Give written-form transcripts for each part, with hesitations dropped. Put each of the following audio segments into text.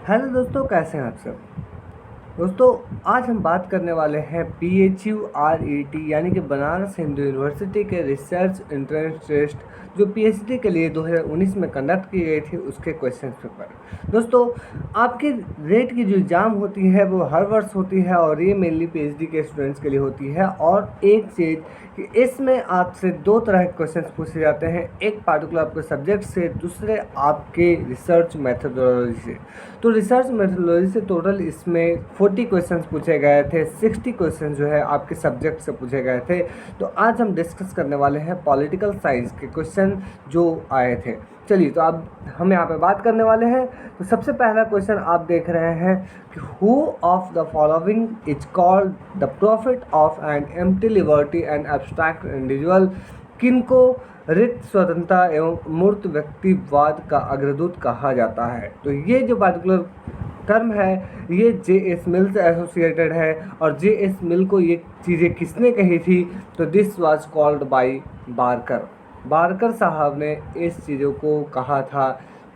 Hello दोस्तों, कैसे हैं आप सब। दोस्तों, आज हम बात करने वाले हैं BHURET यानी कि बनारस हिंदू यूनिवर्सिटी के रिसर्च एंट्रेंस टेस्ट जो PhD के लिए 2019 में कंडक्ट की गई थी उसके क्वेश्चन पेपर। दोस्तों, आपके रेट की जो एग्ज़ाम होती है वो हर वर्ष होती है और ये मेनली PhD के स्टूडेंट्स के लिए होती है। और एक चीज़ कि इसमें आपसे दो तरह के क्वेश्चन पूछे जाते हैं, एक पार्टिकुलर आपके सब्जेक्ट से, दूसरे आपके रिसर्च मेथडोलॉजी से। तो रिसर्च मेथडोलॉजी से टोटल इसमें 40 क्वेश्चंस पूछे गए थे, 60 क्वेश्चन जो है आपके सब्जेक्ट से पूछे गए थे। तो आज हम डिस्कस करने वाले हैं पॉलिटिकल साइंस के क्वेश्चन जो आए थे। चलिए, तो अब हम यहाँ पे बात करने वाले हैं। तो सबसे पहला क्वेश्चन आप देख रहे हैं कि who of the following is called the profit of an empty liberty and abstract individual. किनको रिक्त स्वतंत्रता एवं मूर्त व्यक्तिवाद का अग्रदूत कहा जाता है। तो ये जो पार्टिकुलर टर्म है ये J.S. मिल से एसोसिएटेड है। और J.S. मिल को ये चीज़ें किसने कही थी? तो this was called by Barker. Barker साहब ने इस चीज़ों को कहा था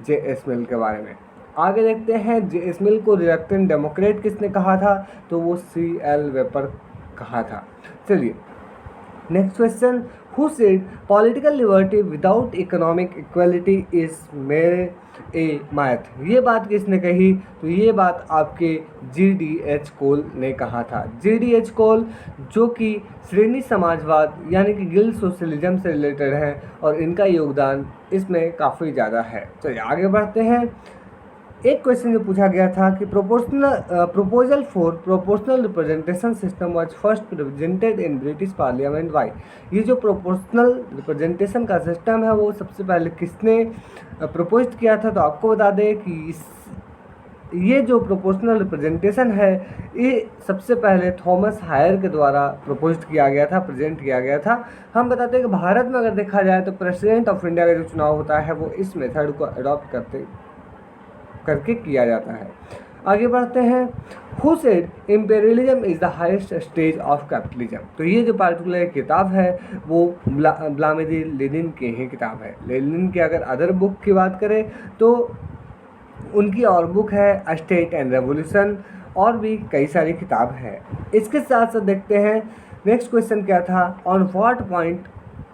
J.S. मिल के बारे में। आगे देखते हैं J.S. मिल को रिलक्टेंट डेमोक्रेट किसने कहा था? तो वो C.L. वेपर कहा था। चलिए, next question, who said political liberty without economic equality is मेरे ए मैथ। ये बात किसने कही? तो ये बात आपके G.D.H. कोल ने कहा था। G.D.H. कोल जो कि श्रेणी समाजवाद यानी कि गिल्ड सोशलिज्म से रिलेटेड है और इनका योगदान इसमें काफ़ी ज़्यादा है। चलिए आगे बढ़ते हैं। एक क्वेश्चन जो पूछा गया था कि proposal for proportional representation system was first presented in British parliament by. ये जो प्रोपोर्शनल रिप्रेजेंटेशन का सिस्टम है वो सबसे पहले किसने प्रपोज किया था? तो आपको बता दें कि ये जो प्रोपोर्शनल रिप्रेजेंटेशन है ये सबसे पहले थॉमस हायर के द्वारा प्रपोज किया गया था, प्रेजेंट किया गया था। हम बताते हैं कि भारत में अगर देखा जाए तो प्रेसिडेंट ऑफ इंडिया का जो चुनाव होता है वो इस मेथड को अडॉप्ट करके किया जाता है। आगे बढ़ते हैं। Who said imperialism is the highest stage of capitalism. तो ये जो पार्टिकुलर किताब है वो व्लादिमीर लेनिन की ही किताब है। लेनिन की अगर अदर बुक की बात करें तो उनकी और बुक है स्टेट एंड रेवोल्यूशन, और भी कई सारी किताब है। इसके साथ साथ देखते हैं नेक्स्ट क्वेश्चन क्या था, on what point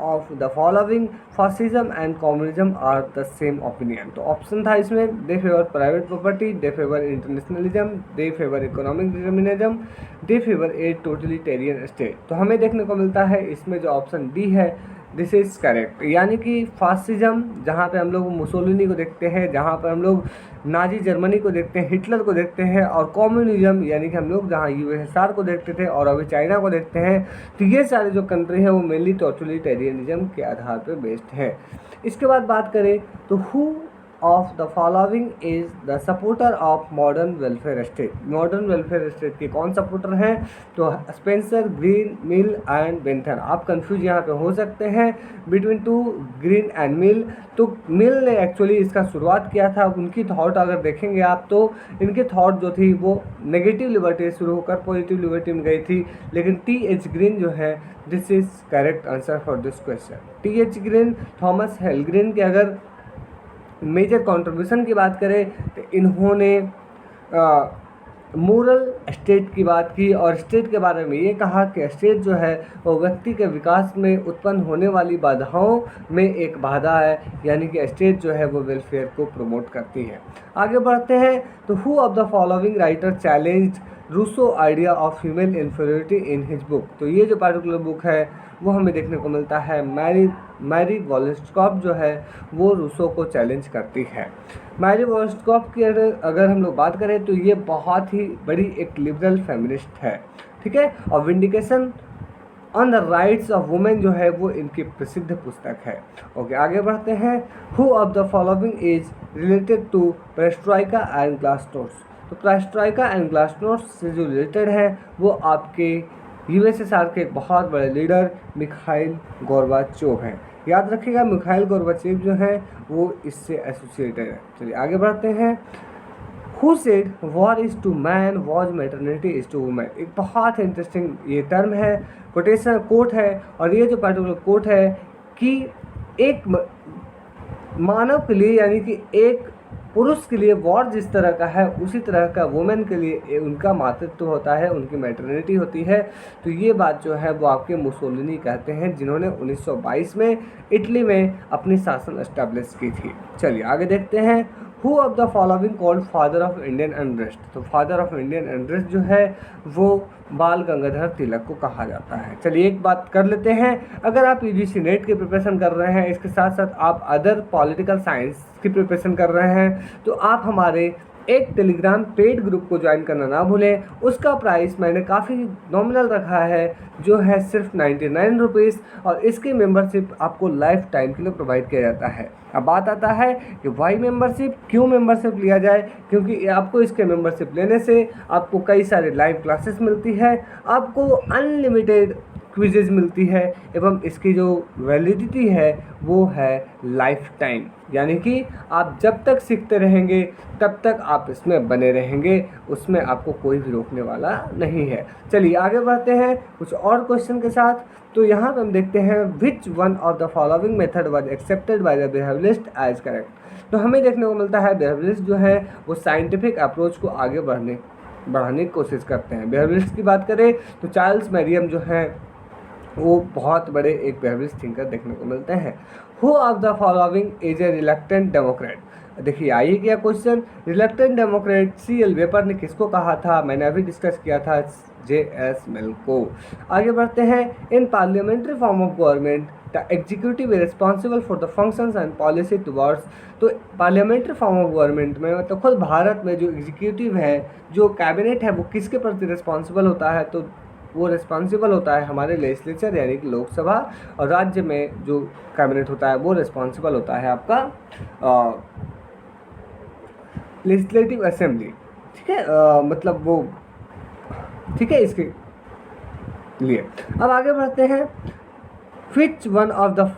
of the following fascism and communism are the same opinion. तो ऑप्शन था इसमें, they favour private property, they favour internationalism, they favour economic determinism, they favour a totalitarian state. तो हमें देखने को मिलता है इसमें जो ऑप्शन डी है दिस इज़ करेक्ट। यानी कि फासिज्म जहाँ पे हम लोग मुसोलिनी को देखते हैं, जहाँ पर हम लोग नाजी जर्मनी को देखते हैं, हिटलर को देखते हैं, और कम्युनिज्म यानी कि हम लोग जहाँ USSR को देखते थे और अभी चाइना को देखते हैं। तो ये सारे जो कंट्री हैं वो मेनली टोटलिटेरियनिज्म के आधार पर बेस्ड है। इसके बाद बात करें तो who of the following is the supporter of modern welfare state. Modern welfare state के कौन सपोर्टर हैं? तो Spencer, green, mill and Bentham. आप कंफ्यूज यहाँ पे हो सकते हैं बिटवीन टू ग्रीन एंड मिल। तो मिल ने एक्चुअली इसका शुरुआत किया था। उनकी थॉट अगर देखेंगे आप तो इनकी थॉट जो थी वो नेगेटिव लिबर्टी शुरू होकर पॉजिटिव लिबर्टी में गई थी। लेकिन T.H. ग्रीन जो है this is correct answer for this question. T.H. Green, Thomas Hill Green के अगर मेजर कंट्रीब्यूशन की बात करें तो इन्होंने मोरल स्टेट की बात की और स्टेट के बारे में ये कहा कि स्टेट जो है वो व्यक्ति के विकास में उत्पन्न होने वाली बाधाओं में एक बाधा है, यानी कि स्टेट जो है वो वेलफेयर को प्रमोट करती है। आगे बढ़ते हैं तो who of the following writer challenged Rousseau idea of female inferiority in his book. तो ये जो पार्टिकुलर बुक है वो हमें देखने को मिलता है मैरी वॉलस्टॉप जो है वो रूसो को चैलेंज करती है। मैरी वॉलस्टॉप की अगर हम लोग बात करें तो ये बहुत ही बड़ी एक लिबरल फेमिनिस्ट है, ठीक है। और vindication on the rights of women जो है वो इनकी प्रसिद्ध पुस्तक है। ओके, आगे बढ़ते हैं। Who of the following is related to perestroika and glasnost. तो पेरेस्ट्रोइका एंड ग्लासनोस्ट से जो रिलेटेड है वो आपके USSR के एक बहुत बड़े लीडर मिखाइल गोर्बाचोव हैं। याद रखिएगा मिखाइल गोर्बाचोव जो है वो इससे एसोसिएटेड है। चलिए आगे बढ़ते हैं। Who said war is to man was maternity is to women. एक बहुत इंटरेस्टिंग ये टर्म है, कोटेशन कोट है। और ये जो पार्टिकुलर कोट है कि एक मानव के लिए यानी कि एक पुरुष के लिए वॉर जिस तरह का है उसी तरह का वुमेन के लिए उनका मातृत्व होता है, उनकी मैटरनिटी होती है। तो ये बात जो है वो आपके मुसोलिनी कहते हैं, जिन्होंने 1922 में इटली में अपनी शासन एस्टैब्लिश की थी। चलिए आगे देखते हैं। Who of the following called father of Indian unrest? तो फादर ऑफ इंडियन अनरेस्ट जो है वो बाल गंगाधर तिलक को कहा जाता है। चलिए एक बात कर लेते हैं, अगर आप यूजीसी नेट की प्रिपरेशन कर रहे हैं, इसके साथ साथ आप अदर पॉलिटिकल साइंस की प्रिपरेशन कर रहे हैं, तो आप हमारे एक टेलीग्राम पेड ग्रुप को ज्वाइन करना ना भूलें। उसका प्राइस मैंने काफ़ी नॉमिनल रखा है, जो है सिर्फ 99 रुपीज़, और इसकी मेंबरशिप आपको लाइफ टाइम के लिए प्रोवाइड किया जाता है। अब बात आता है कि वाई मेंबरशिप, क्यों मेंबरशिप लिया जाए? क्योंकि आपको इसके मेंबरशिप लेने से आपको कई सारे लाइव क्लासेस मिलती है, आपको अनलिमिटेड क्विजेज मिलती है, एवं इसकी जो वैलिडिटी है वो है लाइफ टाइम, यानी कि आप जब तक सीखते रहेंगे तब तक आप इसमें बने रहेंगे, उसमें आपको कोई भी रोकने वाला नहीं है। चलिए आगे बढ़ते हैं कुछ और क्वेश्चन के साथ। तो यहाँ पर हम देखते हैं which one of the following method was accepted by the behaviourist as correct? तो हमें देखने को मिलता है बिहेवियरिस्ट जो है वो साइंटिफिक अप्रोच को आगे बढ़ाने की कोशिश करते हैं। बिहेवियरिस्ट की बात करें तो चार्ल्स मैरियम जो है वो बहुत बड़े एक बिहेवियरिस्ट थिंकर देखने को मिलते हैं। Who of the following is a reluctant Democrat? देखिए आइए क्या question, reluctant Democrat C.L. Vapour ने किसको कहा था? मैंने अभी डिस्कस किया था, J.S. मिल को। आगे बढ़ते हैं। इन parliamentary form of government the executive is responsible for the functions and policy towards. तो पार्लियामेंट्री फॉर्म ऑफ गवर्नमेंट में मतलब खुद भारत में जो एग्जीक्यूटिव है, जो कैबिनेट है, वो किसके प्रति रिस्पॉन्सिबल होता है? तो वो रिस्पॉन्सिबल होता है हमारे लेजिस्लेचर यानी कि लोकसभा, और राज्य में जो कैबिनेट होता है वो रिस्पॉन्सिबल होता है आपका लेजिस्लेटिव असेंबली। ठीक है, मतलब वो ठीक है इसके लिए। अब आगे बढ़ते हैं। Which one of the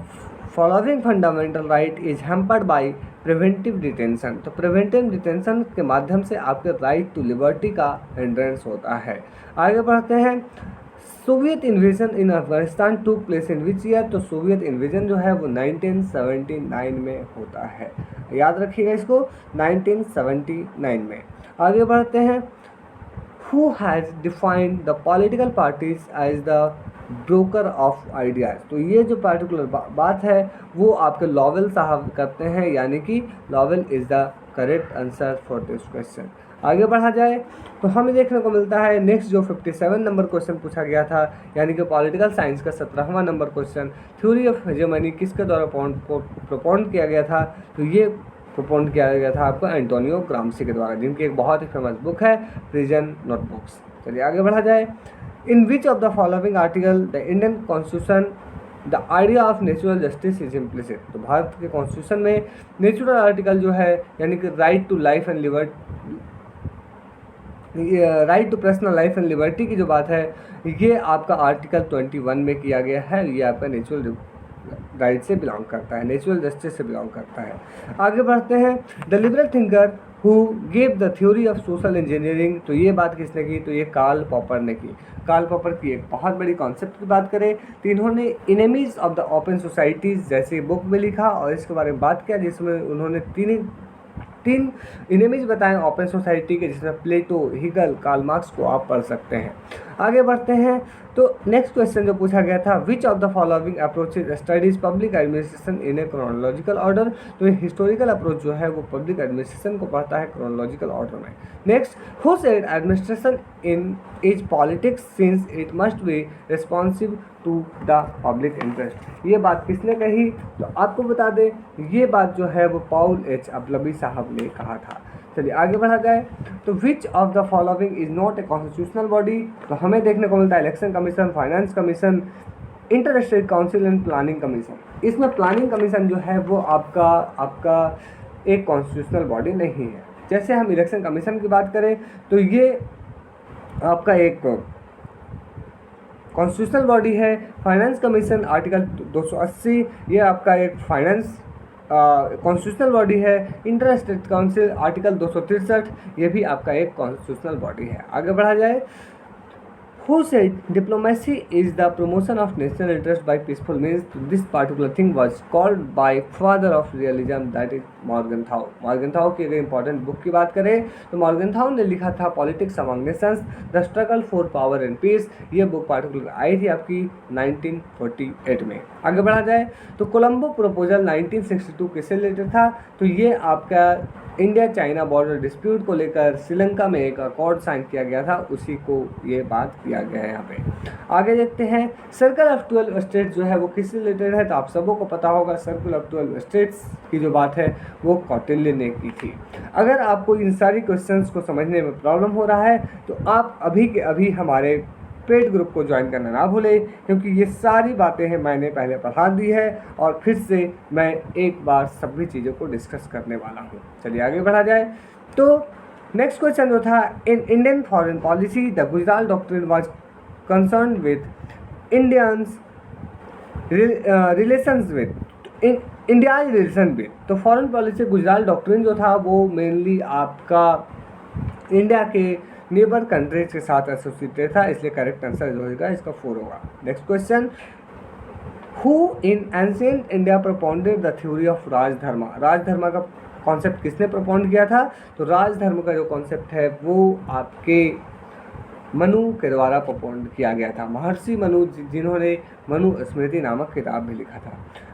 following fundamental right is hampered by preventive detention? तो प्रिवेंटिव डिटेंशन के माध्यम से आपके राइट टू लिबर्टी का हिंड्रेंस होता है। आगे बढ़ते हैं। सोवियत इन्वेजन इन अफगानिस्तान टूक प्लेस इन विच ईयर? तो सोवियत इन्वेजन जो है वो 1979 में होता है, याद रखिएगा इसको, 1979 में। आगे बढ़ते हैं। Who has defined the political parties as the broker of ideas? तो ये जो पार्टिकुलर बात है वो आपके लॉवेल साहब करते हैं, यानी कि Lowell is the correct answer for this question. आगे बढ़ा जाए तो हमें देखने को मिलता है नेक्स्ट जो 57 नंबर क्वेश्चन पूछा गया था, यानी कि पॉलिटिकल साइंस का 17वां number question, theory of hegemony किसके द्वारा प्रोपोन किया गया था? तो ये प्रोपोन किया गया था आपको एंटोनियो ग्राम्सी के द्वारा, जिनकी एक बहुत ही फेमस बुक है प्रिजन नोटबुक्स। चलिए आगे बढ़ा जाए। In which of the following article the Indian constitution the idea of natural justice is implicit? तो भारत के कॉन्स्टिट्यूशन में नेचुरल आर्टिकल जो है, यानी कि right to life and right to personal life and liberty की जो बात है, ये आपका आर्टिकल 21 में किया गया है। ये आपका नेचुरल राइट से बिलोंग करता है, नेचुरल जस्टिस से बिलोंग करता है। आगे बढ़ते हैं। The liberal thinker who gave the theory of social engineering? तो ये बात किसने की? तो ये कार्ल पॉपर ने की। कार्ल पॉपर की एक बहुत बड़ी कॉन्सेप्ट की बात करें तो इन्होंने enemies of the open societies जैसे बुक में लिखा और इसके बारे में बात किया, जिसमें उन्होंने तीन इनेमीज बताएं ओपन सोसाइटी के, जिसमें प्लेटो, हिगल, कार्ल मार्क्स को आप पढ़ सकते हैं। आगे बढ़ते हैं। तो नेक्स्ट क्वेश्चन जो पूछा गया था, which of the following approaches studies public administration in A chronological order? तो ये हिस्टोरिकल अप्रोच जो है वो पब्लिक एडमिनिस्ट्रेशन को पढ़ता है क्रोनोलॉजिकल ऑर्डर में। Next, who said administration in is politics since it must be responsive to the public interest? ये बात किसने कही? तो आपको बता दें, ये बात जो है वो पॉल एच अपलबी साहब ने कहा था। चलिए आगे बढ़ा जाए। तो which of the following is not a constitutional body? तो हमें देखने को मिलता है election commission, finance commission, inter state council and planning commission. इसमें प्लानिंग कमीशन जो है वो आपका एक कॉन्स्टिट्यूशनल बॉडी नहीं है। जैसे हम इलेक्शन कमीशन की बात करें तो ये आपका एक कॉन्स्टिट्यूशनल बॉडी है। फाइनेंस कमीशन आर्टिकल 280 ये आपका एक फाइनेंस कॉन्स्टिट्यूशनल बॉडी है। इंटर स्टेट काउंसिल आर्टिकल 263 ये भी आपका एक कॉन्स्टिट्यूशनल बॉडी है। आगे बढ़ा जाए। who said diplomacy is the promotion of national interest by peaceful means. This particular thing was called by father of realism, that is मॉर्गनथाउ। मॉर्गनथाउ की अगर इंपॉर्टेंट बुक की बात करें तो मॉर्गनथाउ ने लिखा था politics among nations, the struggle for power and peace. ये बुक पार्टिकुलर आई थी आपकी 1948 में। आगे बढ़ा जाए तो कोलंबो प्रपोजल 1962 किससे रिलेटेड था, तो ये आपका इंडिया चाइना बॉर्डर डिस्प्यूट को लेकर श्रीलंका में एक अकॉर्ड साइन किया गया था, उसी को ये बात किया गया है यहाँ पे। आगे देखते हैं सर्कल ऑफ 12 स्टेट्स जो है वो किससे रिलेटेड है, तो आप सबों को पता होगा सर्कल ऑफ 12 स्टेट्स की जो बात है वो कौटिल्य ने की थी। अगर आपको इन सारी क्वेश्चंस को समझने में प्रॉब्लम हो रहा है तो आप अभी के अभी हमारे पेड ग्रुप को ज्वाइन करना ना भूलें, क्योंकि ये सारी बातें हैं मैंने पहले पढ़ा दी है और फिर से मैं एक बार सभी चीज़ों को डिस्कस करने वाला हूँ। चलिए आगे बढ़ा जाए। तो नेक्स्ट क्वेश्चन जो था, in Indian foreign policy the Gujral doctrine was concern with Indians relations with India relation with. तो फॉरेन पॉलिसी गुजराल डॉक्ट्रिन जो था वो मेनली आपका इंडिया के नेबर कंट्रीज के साथ एसोसिएटेड था, इसलिए करेक्ट आंसर जो होगा इसका 4 होगा। Next question, who in ancient India propounded the theory of Rajdharma. Rajdharma का कॉन्सेप्ट किसने प्रोपोंड किया था, तो राजधर्म का जो कॉन्सेप्ट है वो आपके मनु के द्वारा प्रोपोंड किया गया था, महर्षि मनु, जिन्होंने मनु स्मृति नामक किताब भी लिखा था।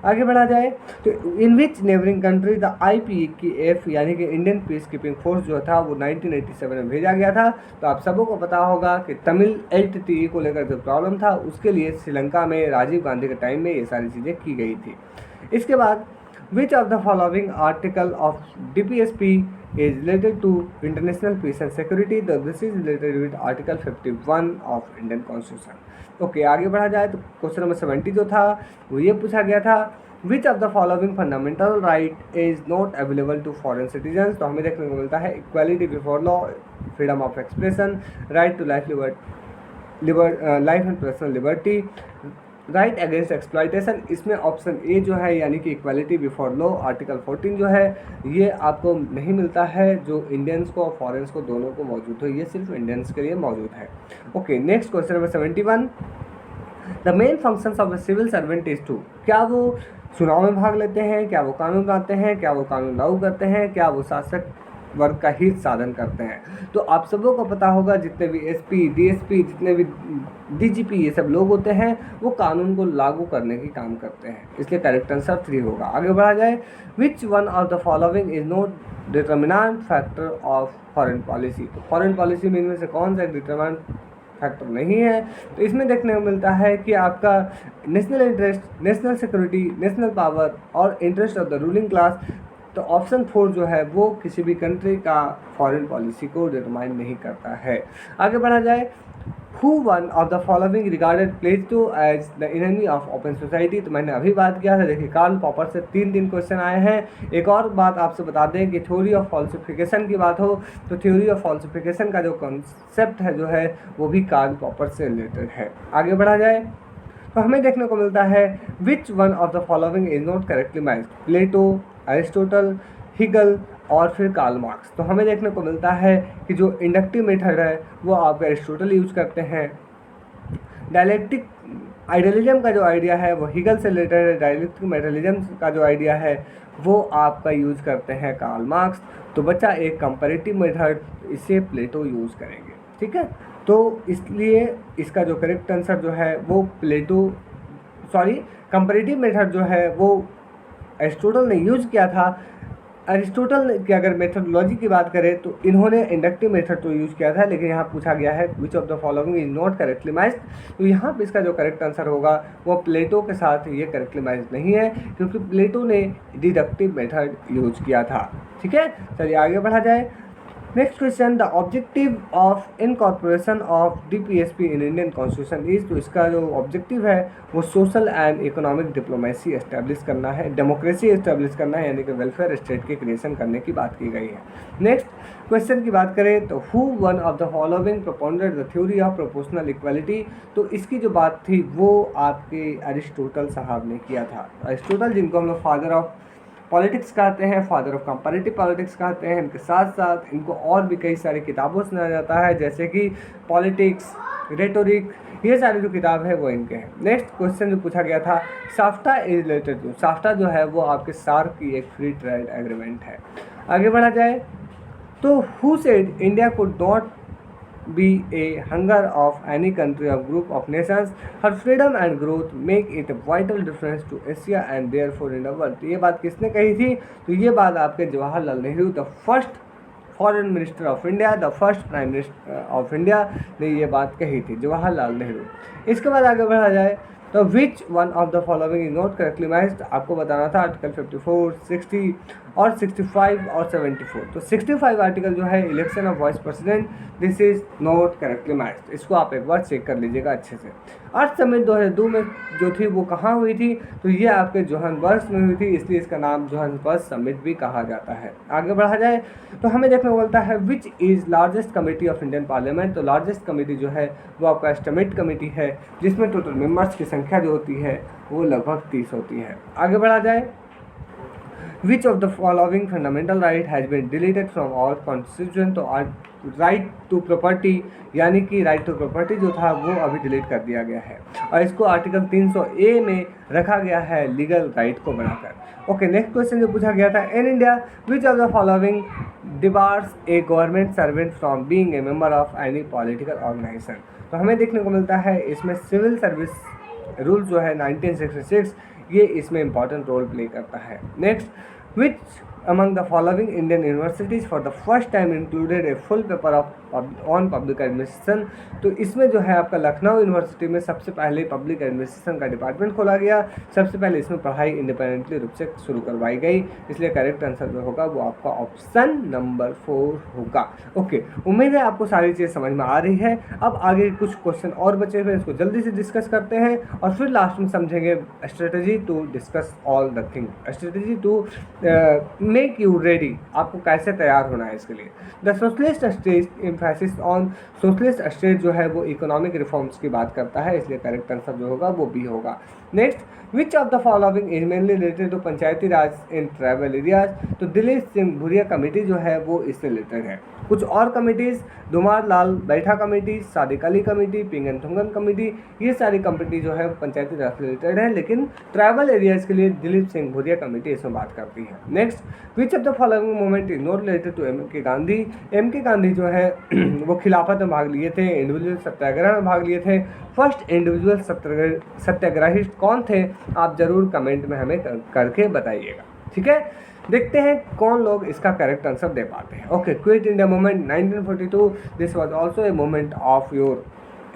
आगे बढ़ा जाए तो in which neighbouring country the IPKF यानी कि इंडियन पीस कीपिंग फोर्स जो था वो 1987 में भेजा गया था। तो आप सबों को पता होगा कि तमिल LTTE को लेकर जो प्रॉब्लम था उसके लिए श्रीलंका में राजीव गांधी के टाइम में ये सारी चीज़ें की गई थी। इसके बाद विच of the following article of DPSP is related to international peace and security, तो this is related with article 51 of Indian Constitution। Okay आगे बढ़ा जाए तो क्वेश्चन नंबर 70 जो था वो ये पूछा गया था, which of the following fundamental right is not available to foreign citizen. तो हमें देखने को मिलता है equality before law, freedom of expression, right to life life and personal liberty, right against exploitation. इसमें ऑप्शन ए जो है यानी कि इक्वालिटी बिफोर लॉ आर्टिकल 14 जो है ये आपको नहीं मिलता है, जो इंडियंस को और फॉरेन्स को दोनों को मौजूद है, ये सिर्फ इंडियंस के लिए मौजूद है। Okay next question number 71, the main functions of the civil servant is to. क्या वो चुनाव में भाग लेते हैं, क्या वो कानून बनाते हैं, क्या वो कानून लागू करते हैं, क्या वो शासक वर्ग का हित साधन करते हैं। तो आप सबों को पता होगा जितने भी SP DSP जितने भी DGP ये सब लोग होते हैं वो कानून को लागू करने की काम करते हैं, इसलिए करेक्ट आंसर 3 होगा। आगे बढ़ा जाए, विच one of the following is not determinant factor of foreign policy. तो फॉरेन पॉलिसी में इनमें से कौन सा डिटर्मिनेंट फैक्टर नहीं है, तो इसमें देखने को मिलता है कि आपका national interest, national security, national power और interest of the ruling class. तो ऑप्शन 4 जो है वो किसी भी कंट्री का फॉरेन पॉलिसी को डिटरमाइन नहीं करता है। आगे बढ़ा जाए, who one of the following regarded Plato as the enemy of open society. तो मैंने अभी बात किया था, देखिए कार्ल पॉपर से 3 क्वेश्चन आए हैं। एक और बात आपसे बता दें कि थ्योरी ऑफ फॉल्सिफिकेशन की बात हो तो थ्योरी ऑफ फॉल्सिफिकेशन का जो कॉन्सेप्ट है जो है वो भी कार्ल पॉपर से रिलेटेड है। आगे बढ़ा जाए तो हमें देखने को मिलता है, which one of the following is not correctly matched, Plato, Aristotle, Hegel और फिर कार्ल मार्क्स। तो हमें देखने को मिलता है कि जो इंडक्टिव मेथड है वो आप एरिस्टोटल यूज करते हैं, डायलेक्टिक आइडियलिज्म का जो आइडिया है वो हिगल से रिलेटेड है, डायलेक्टिक मेटेरियलिज्म का जो आइडिया है वो आपका यूज करते हैं कार्ल मार्क्स। तो बच्चा एक कंपैरेटिव मेथड, इसे प्लेटो यूज करेंगे, ठीक है। तो इसलिए इसका जो करेक्ट आंसर जो है वो प्लेटो कंपैरेटिव मेथड जो है वो एरिस्टोटल ने यूज किया था। एरिस्टोटल की अगर मेथडोलॉजी की बात करें तो इन्होंने इंडक्टिव मेथड तो यूज किया था, लेकिन यहाँ पूछा गया है विच of the following is not correctly matched. तो यहाँ पे इसका जो करेक्ट आंसर होगा वो प्लेटो के साथ ये करेक्टली मैच्ड नहीं है, क्योंकि प्लेटो ने डिडक्टिव मेथड यूज किया था, ठीक है। चलिए आगे बढ़ा जाए। Next question, the objective of incorporation of DPSP in Indian constitution is. तो इसका जो ऑब्जेक्टिव है वो social and economic diplomacy establish करना है, डेमोक्रेसी एस्टेब्लिश करना है, यानी कि वेलफेयर स्टेट के क्रिएशन करने की बात की गई है। नेक्स्ट क्वेश्चन की बात करें तो who one of the following proponent the theory of proportional equality. तो इसकी जो बात थी वो आपके एरिस्टोटल साहब ने किया था। एरिस्टोटल जिनको हम लोग फादर ऑफ पॉलिटिक्स कहते हैं, फादर ऑफ कंपैरेटिव पॉलिटिक्स कहते हैं, इनके साथ साथ इनको और भी कई सारी किताबों से जाना जाता है, जैसे कि पॉलिटिक्स, रेटोरिक, ये सारी जो किताब है वो इनके हैं। नेक्स्ट क्वेश्चन जो पूछा गया था, SAFTA is related to, SAFTA जो है वो आपके सार्क की एक फ्री ट्रेड एग्रीमेंट है। आगे बढ़ा जाए तो who said India could not be a hunger of any country or group of nations, her freedom and growth make it a vital difference to Asia and therefore in the world। ये बात किसने कही थी? तो ये बात आपके Jawaharlal Nehru, the first foreign minister of India, the first prime minister of India ने ये बात कही थी, जवाहरलाल नेहरू। इसके बाद आगे बढ़ा जाए तो विच one of the following is not correctly matched, आपको बताना था आर्टिकल 54, 60 और 65 और 74। तो 65 आर्टिकल जो है election of vice president, this is not correctly matched, इसको आप एक बार चेक कर लीजिएगा अच्छे से। अर्थ समिट 2002 में जो थी वो कहाँ हुई थी? तो ये आपके जोहान्सबर्ग में हुई थी, इसलिए इसका नाम जोहान्सबर्ग समिट भी कहा जाता है। आगे बढ़ा जाए तो हमें देखने को मिलता है which is largest committee of Indian parliament. तो लार्जेस्ट कमेटी जो है वो आपका एस्टिमेट कमेटी है, जिसमें टोटल मेंबर्स की संख्या जो होती है वो लगभग 30 होती है। आगे बढ़ा जाए, which of the following fundamental right has been deleted from our constitution. तो राइट टू प्रॉपर्टी, यानी कि राइट टू प्रॉपर्टी जो था वो अभी डिलीट कर दिया गया है और इसको आर्टिकल 300A में रखा गया है लीगल राइट को बनाकर। ओके, नेक्स्ट क्वेश्चन जो पूछा गया था, in India which of the following debars a government servant from being a member of any political organization. तो हमें देखने को मिलता है इसमें सिविल सर्विस रूल जो है 1966, ये इसमें इंपॉर्टेंट रोल प्ले करता है। Next, which among the following Indian universities for the first time included a full paper on public administration। तो इसमें जो है आपका लखनऊ यूनिवर्सिटी में सबसे पहले पब्लिक एडमिनिस्ट्रेशन का डिपार्टमेंट खोला गया, सबसे पहले इसमें पढ़ाई इंडिपेंडेंटली रूप से शुरू करवाई गई, इसलिए करेक्ट आंसर जो होगा वो आपका ऑप्शन नंबर 4 होगा। ओके, उम्मीद है आपको सारी चीज़ समझ में आ रही है। अब आगे कुछ क्वेश्चन और बचे हुए, इसको जल्दी से डिस्कस करते हैं और फिर लास्ट में समझेंगे strategy to discuss all the thing, strategy to make you ready, आपको कैसे तैयार होना है इसके लिए। The socialist state emphasis on, socialist state जो है वो इकोनॉमिक रिफॉर्म्स की बात करता है, इसलिए करेक्ट आंसर जो होगा वो बी होगा। Next, which of the following is mainly related to Panchayati Raj in tribal areas. तो दिलीप सिंह भुरिया कमेटी जो है वो इससे रिलेटेड है। कुछ और committees, Dumar Lal Baitha committee, Sadiq Ali committee, पिंगन थुंगन कमेटी, ये सारी कमेटी जो है पंचायती राज से रिलेटेड है, लेकिन ट्राइबल एरियाज के लिए दिलीप सिंह भुरिया कमेटी इसमें बात करती है। Next, which of the following movement is not related to M K Gandhi. M K Gandhi जो है वो खिलाफत में भाग लिए थे, इंडिविजुअल सत्याग्रह में भाग लिए थे। फर्स्ट इंडिविजुअल सत्याग्रहिस्ट कौन थे, आप जरूर कमेंट में हमें करके बताइएगा, ठीक है। देखते हैं कौन लोग इसका करेक्ट आंसर दे पाते हैं। Okay, quit India movement 1942, this was also a movement of your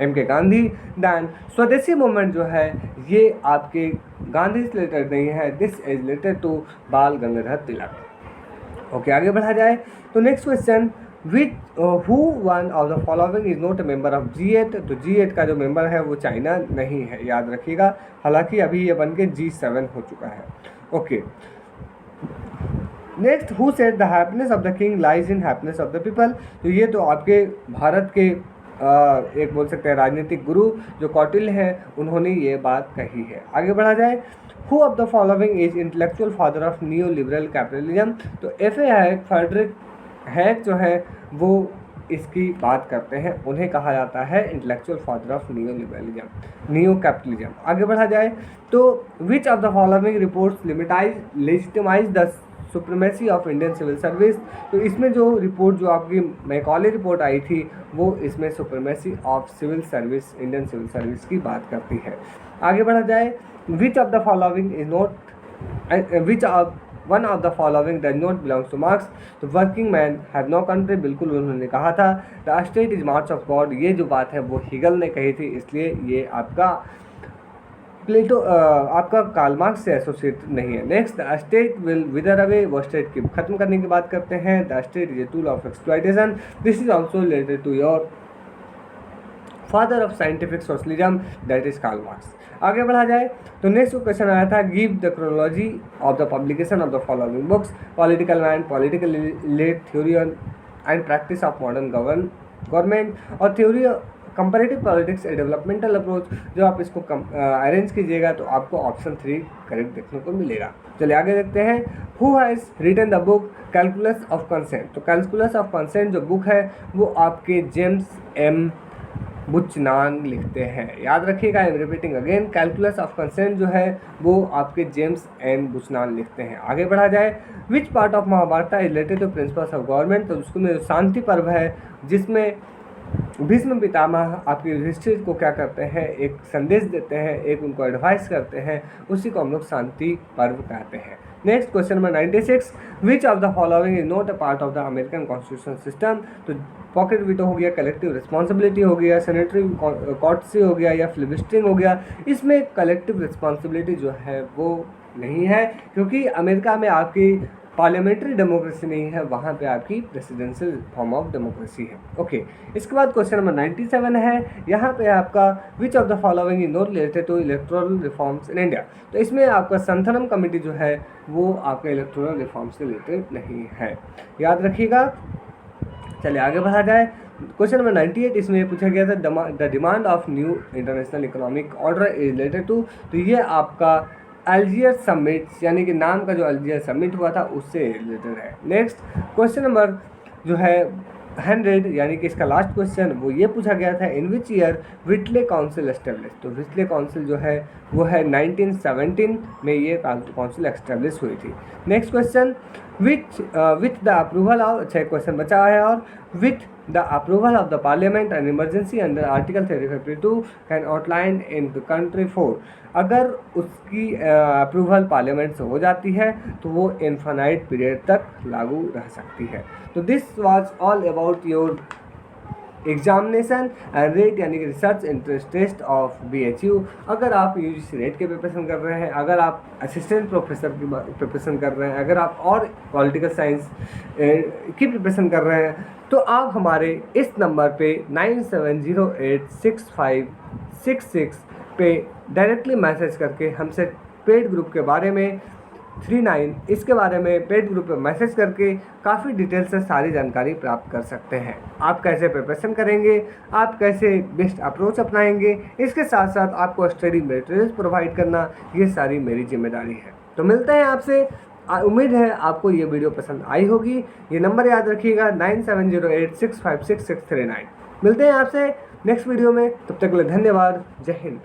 M K Gandhi. Then स्वदेशी मूवमेंट जो है ये आपके गांधी से रिलेटेड नहीं है, दिस इज रिलेटेड टू बाल गंगाधर तिलक। ओके, आगे बढ़ा जाए तो next question, which who one of the following is not a member of G8। तो G8 का जो मेंबर है वो चाइना नहीं है, याद रखिएगा, हालांकि अभी ये बन के G7 हो चुका है। Okay, next, who said the happiness of the king lies in happiness of the people. तो ये तो आपके भारत के एक बोल सकते हैं राजनीतिक गुरु जो कौटिल्य हैं, उन्होंने ये बात कही है। आगे बढ़ा जाए, who of the following is intellectual father of new liberal capitalism. तो F.A. हैक, फ्रेडरिक हैक जो है वो इसकी बात करते हैं, उन्हें कहा जाता है intellectual father of new liberalism, new capitalism. आगे बढ़ा जाए तो which of the following reports legitimize the supremacy of Indian civil service. तो इसमें जो रिपोर्ट जो आपकी मैकॉले रिपोर्ट आई थी वो इसमें supremacy of civil service, Indian civil service की बात करती है। आगे बढ़ा जाए, which of the following is not, which of one of the following does not belongs to Marx. तो working man have no country, बिल्कुल उन्होंने कहा था। The state is march of God, ये जो बात है वो हिगल ने कही थी, इसलिए ये आपका प्लेटो आपका कार्ल मार्क्स से एसोसिएट नहीं है। Next, the state will wither away, वो स्टेट की खत्म करने की बात करते हैं। The state is a tool of exploitation, this is also related to your father of scientific socialism, that is Karl Marx. आगे बढ़ा जाए तो नेक्स्ट क्वेश्चन आया था, give the chronology of the publication of the following books. Political man, political elite, theory and practice of modern government और theory comparative politics ए developmental approach. जो आप इसको अरेंज कीजिएगा तो आपको ऑप्शन 3 करेक्ट देखने को मिलेगा। चलिए आगे देखते हैं, who has written the book calculus of consent. तो कैलकुलस ऑफ कंसेंट जो बुक है वो आपके जेम्स एम बुचनान लिखते हैं। याद रखिएगा, I am repeating again, calculus of consent जो है वो आपके जेम्स एन बुचनान लिखते हैं। आगे बढ़ा जाए, which part of Mahabharata is related to principles of government, तो उसमें शांति पर्व है जिसमें भीष्म पितामह आपके युधिष्ठिर को क्या करते हैं, एक संदेश देते हैं, एक उनको एडवाइस करते हैं, उसी को हम लोग शांति पर्व कहते हैं। Next question number 96, which of the following is not a part of the American constitution system, तो पॉकेट वीटो हो गया, कलेक्टिव रिस्पॉन्सिबिलिटी हो गया, सेनेटरी कॉर्टसी हो गया या फिलिबस्टरिंग हो गया। इसमें कलेक्टिव रिस्पॉन्सिबिलिटी जो है वो नहीं है, क्योंकि अमेरिका में आपकी पार्लियामेंट्री डेमोक्रेसी नहीं है, वहाँ पे आपकी प्रेसिडेंशियल फॉर्म ऑफ डेमोक्रेसी है। ओके, इसके बाद क्वेश्चन नंबर 97 है, यहाँ पे आपका which of the following is not related to electoral reforms in India, तो इसमें आपका संथनम कमेटी जो है वो आपके इलेक्टोरल रिफॉर्म्स से रिलेटेड नहीं है, याद रखिएगा। चलिए आगे बढ़ा जाए, क्वेश्चन नंबर 98 इसमें पूछा गया था the demand of new international economic order is related to, तो ये आपका अल्जियर समिट, यानी कि नाम का जो अल्जियर समिट हुआ था उससे रिलेटेड है। नेक्स्ट क्वेश्चन नंबर जो है 100, यानी कि इसका लास्ट क्वेश्चन वो ये पूछा गया था, इन विच ईयर व्हिटले काउंसिल एस्टेब्लिश, तो व्हिटले काउंसिल जो है वो है 1917 में ये काउंसिल एस्टेब्लिश हुई थी। Next question, with the approval of, अच्छा क्वेश्चन बचा है, और with the approval of the parliament and emergency under article 352 can outline in the country for, अगर उसकी अप्रूवल पार्लियामेंट से हो जाती है तो वो इनफाइनाइट पीरियड तक लागू रह सकती है। तो this was all about your examination and RET, यानी कि research interest test of BHU। अगर आप UGC रेट के प्रिपरेशन कर रहे हैं, अगर आप असिस्टेंट प्रोफेसर की प्रिपरेशन कर रहे हैं, अगर आप और पॉलिटिकल साइंस की प्रिपरेशन कर रहे हैं, तो आप हमारे इस नंबर पे 97086566 पे डायरेक्टली मैसेज करके हमसे पेड ग्रुप के बारे में 39 इसके बारे में पेड ग्रुप पे मैसेज करके काफ़ी डिटेल से सारी जानकारी प्राप्त कर सकते हैं। आप कैसे प्रिपरेशन करेंगे, आप कैसे बेस्ट अप्रोच अपनाएंगे, इसके साथ साथ आपको स्टडी मटेरियल्स प्रोवाइड करना, ये सारी मेरी जिम्मेदारी है। तो मिलते हैं आपसे, उम्मीद है आपको ये वीडियो पसंद आई होगी। ये नंबर याद रखिएगा 9708656639। मिलते हैं आपसे नेक्स्ट वीडियो में, तब तक के लिए धन्यवाद। जय हिंद।